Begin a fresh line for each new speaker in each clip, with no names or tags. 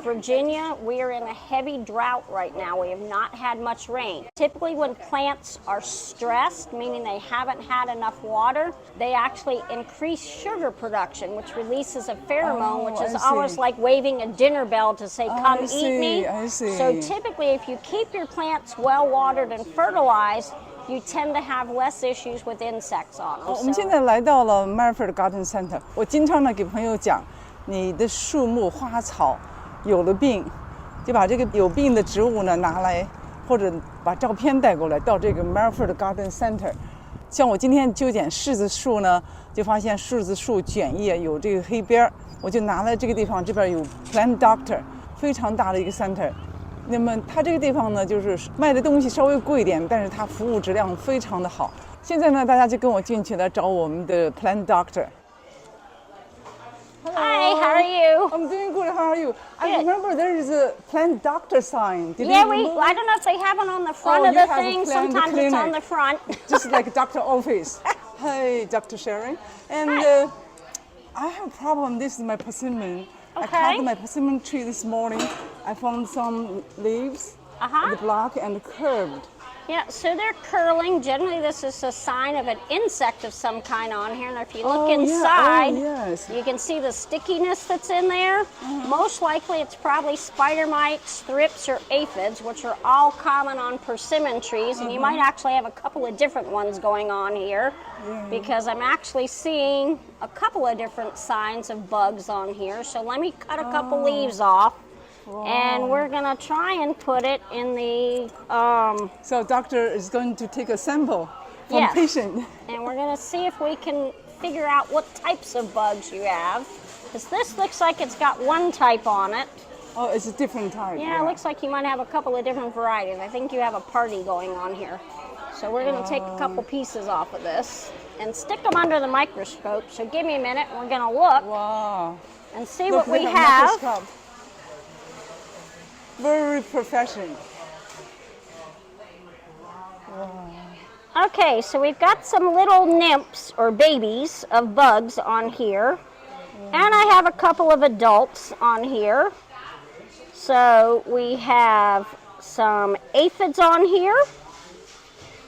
Virginia, we are in a heavy drought right now. We have not had much rain. Typically when plants are stressed, meaning they haven't had enough water, they actually increase sugar production, which releases a pheromone, which is almost like waving a dinner bell to say, come eat me. So typically if you keep your plants well watered and fertilized, you tend to have less issues with insects on them.
我们现在来到了 Marford Garden Center。我经常呢给朋友讲，你的树木花草有了病，就把这个有病的植物呢拿来，或者把照片带过来到这个 Marford Garden Center。像我今天修剪柿子树呢，就发现柿子树卷叶有这个黑边，我就拿来这个地方，这边有 Plant Doctor， 非常大的一个 center。那么它这个地方呢，就是卖的东西稍微贵一点，但是它服务质量非常的好。现在呢，大家就跟我进去来找我们的 Plant Doctor。Hi,
how are you?
I'm doing good. How are you? I remember there is a Plant Doctor sign.
I don't know if they have it on the front of the thing. Sometimes it's on the front.
Just like doctor office. Hi, Dr. Sharon. And I have a problem. This is my persimmon. I cut my persimmon tree this morning. I found some leaves, the block, and curved.
Yeah, so they're curling. Generally, this is a sign of an insect of some kind on here. And if you look inside, you can see the stickiness that's in there. Most likely, it's probably spider mites, thrips, or aphids, which are all common on persimmon trees. And you might actually have a couple of different ones going on here, because I'm actually seeing a couple of different signs of bugs on here. So let me cut a couple leaves off. And we're going to try and put it in the...
So doctor is going to take a sample from patient.
And we're going to see if we can figure out what types of bugs you have. Because this looks like it's got one type on it.
Oh, it's a different type.
Yeah, it looks like you might have a couple of different varieties. I think you have a party going on here. So we're going to take a couple pieces off of this and stick them under the microscope. So give me a minute. We're going to look and see what we have.
Microscope. Very professional.
Okay, so we've got some little nymphs or babies of bugs on here. And I have a couple of adults on here. So we have some aphids on here,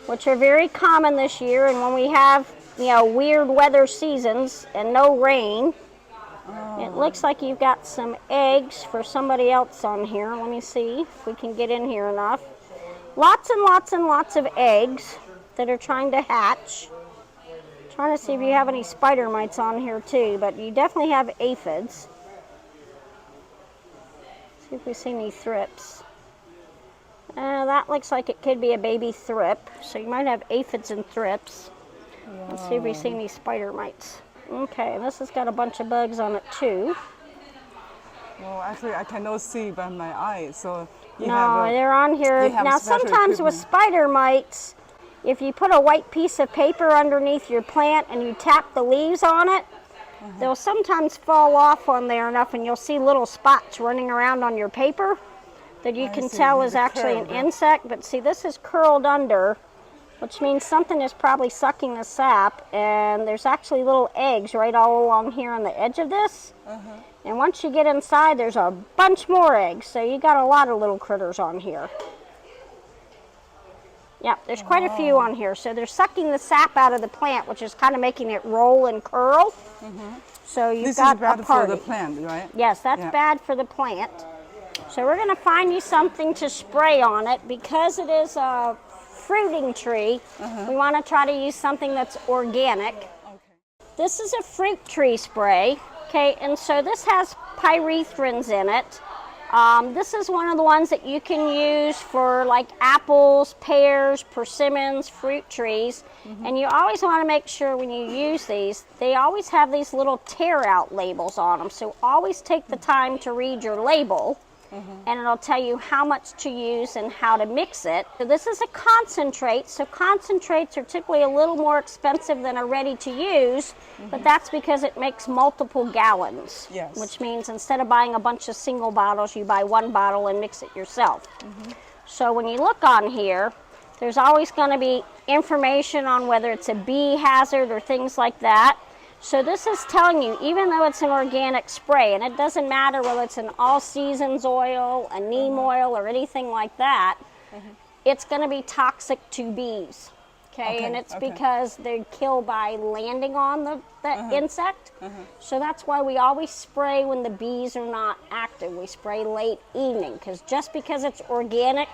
which are very common this year. And when we have, weird weather seasons and no rain, it looks like you've got some eggs for somebody else on here. Let me see if we can get in here enough. Lots and lots and lots of eggs that are trying to hatch. Trying to see if you have any spider mites on here too, but you definitely have aphids. See if we see any thrips. That looks like it could be a baby thrip, so you might have aphids and thrips. Let's see if we see any spider mites. Okay, and this has got a bunch of bugs on it too.
Well, actually, I cannot see by my eyes, so
they're on here. Now, sometimes with spider mites, if you put a white piece of paper underneath your plant and you tap the leaves on it, they'll sometimes fall off on there enough, and you'll see little spots running around on your paper that you can tell is actually an insect. But see, this is curled under, which means something is probably sucking the sap, and there's actually little eggs right all along here on the edge of this. And once you get inside, there's a bunch more eggs, so you got a lot of little critters on here. Yeah, there's quite a few on here. So they're sucking the sap out of the plant, which is kind of making it roll and curl. So you've got a party.
This is bad for the plant, right?
Yes, that's bad for the plant. So we're going to find you something to spray on it. Because it is a fruiting tree, we want to try to use something that's organic. This is a fruit tree spray, and so this has pyrethrins in it. This is one of the ones that you can use for like apples, pears, persimmons, fruit trees. And you always want to make sure when you use these, they always have these little tear out labels on them. So always take the time to read your label. And it'll tell you how much to use and how to mix it. So this is a concentrate, so concentrates are typically a little more expensive than a ready to use, but that's because it makes multiple gallons, which means instead of buying a bunch of single bottles, you buy one bottle and mix it yourself. So when you look on here, there's always going to be information on whether it's a bee hazard or things like that. So this is telling you, even though it's an organic spray, and it doesn't matter whether it's an all seasons oil, a neem oil, or anything like that, it's going to be toxic to bees. Okay, and it's because they're killed by landing on the insect. So that's why we always spray when the bees are not active. We spray late evening, because just because it's organic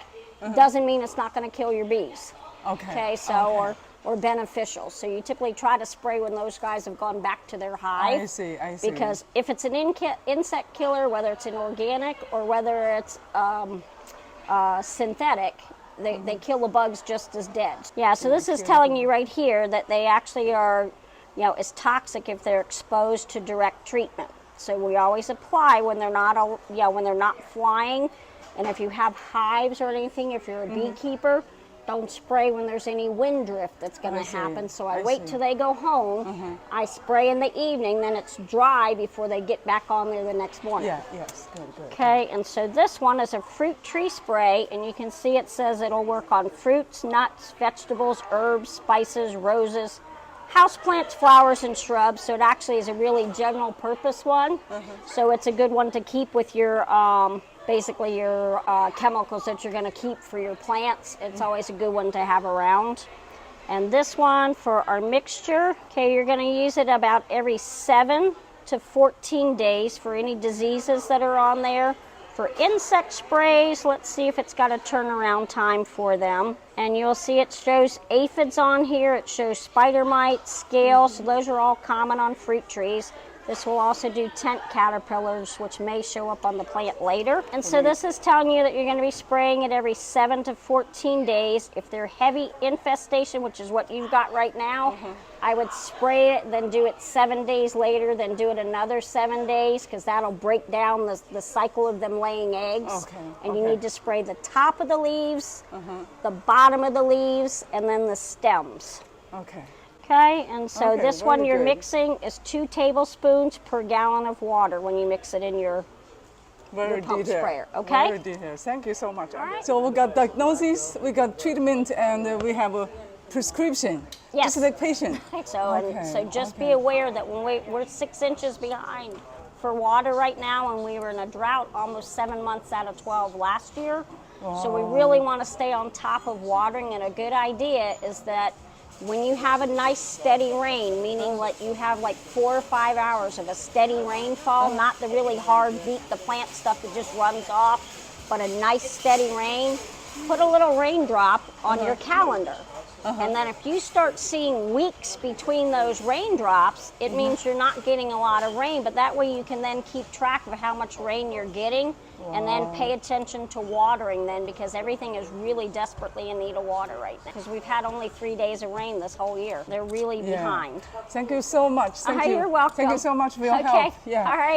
doesn't mean it's not going to kill your bees. Okay, so or beneficial. So you typically try to spray when those guys have gone back to their hive.
I see.
Because if it's an insect killer, whether it's an organic or whether it's synthetic, they kill the bugs just as dead. Yeah, so this is telling you right here that they actually are, it's toxic if they're exposed to direct treatment. So we always apply when they're not, when they're not flying, and if you have hives or anything, if you're a beekeeper, don't spray when there's any wind drift that's going to happen. So I wait till they go home. I spray in the evening, then it's dry before they get back on there the next morning.
Good.
Okay, and so this one is a fruit tree spray, and you can see it says it'll work on fruits, nuts, vegetables, herbs, spices, roses, houseplants, flowers, and shrubs. So it actually is a really general purpose one. So it's a good one to keep with your basically your chemicals that you're going to keep for your plants. It's always a good one to have around. And this one for our mixture, okay, you're going to use it about every 7 to 14 days for any diseases that are on there. For insect sprays, let's see if it's got a turnaround time for them. And you'll see it shows aphids on here, it shows spider mites, scales, so those are all common on fruit trees. This will also do tent caterpillars, which may show up on the plant later. And so this is telling you that you're going to be spraying it every 7 to 14 days. If they're heavy infestation, which is what you've got right now, I would spray it, then do it 7 days later, then do it another 7 days, because that'll break down the cycle of them laying eggs. And you need to spray the top of the leaves, the bottom of the leaves, and then the stems. Okay, and so this one you're mixing is 2 tablespoons per gallon of water when you mix it in your pump sprayer. Okay?
Very detailed. Thank you so much. So we got diagnosis, we got treatment, and we have a prescription.
Yes.
Just like patient.
So just be aware that when we're 6 inches behind for water right now, and we were in a drought almost 7 months out of 12 last year. So we really want to stay on top of watering, and a good idea is that when you have a nice steady rain, meaning like you have like 4 or 5 hours of a steady rainfall, not the really hard beat the plant stuff that just runs off, but a nice steady rain, put a little raindrop on your calendar. And then if you start seeing weeks between those raindrops, it means you're not getting a lot of rain, but that way you can then keep track of how much rain you're getting, and then pay attention to watering then, because everything is really desperately in need of water right now, because we've had only 3 days of rain this whole year. They're really behind.
Thank you so much. Thank you.
You're welcome.
Thank you so much for your help.
All right.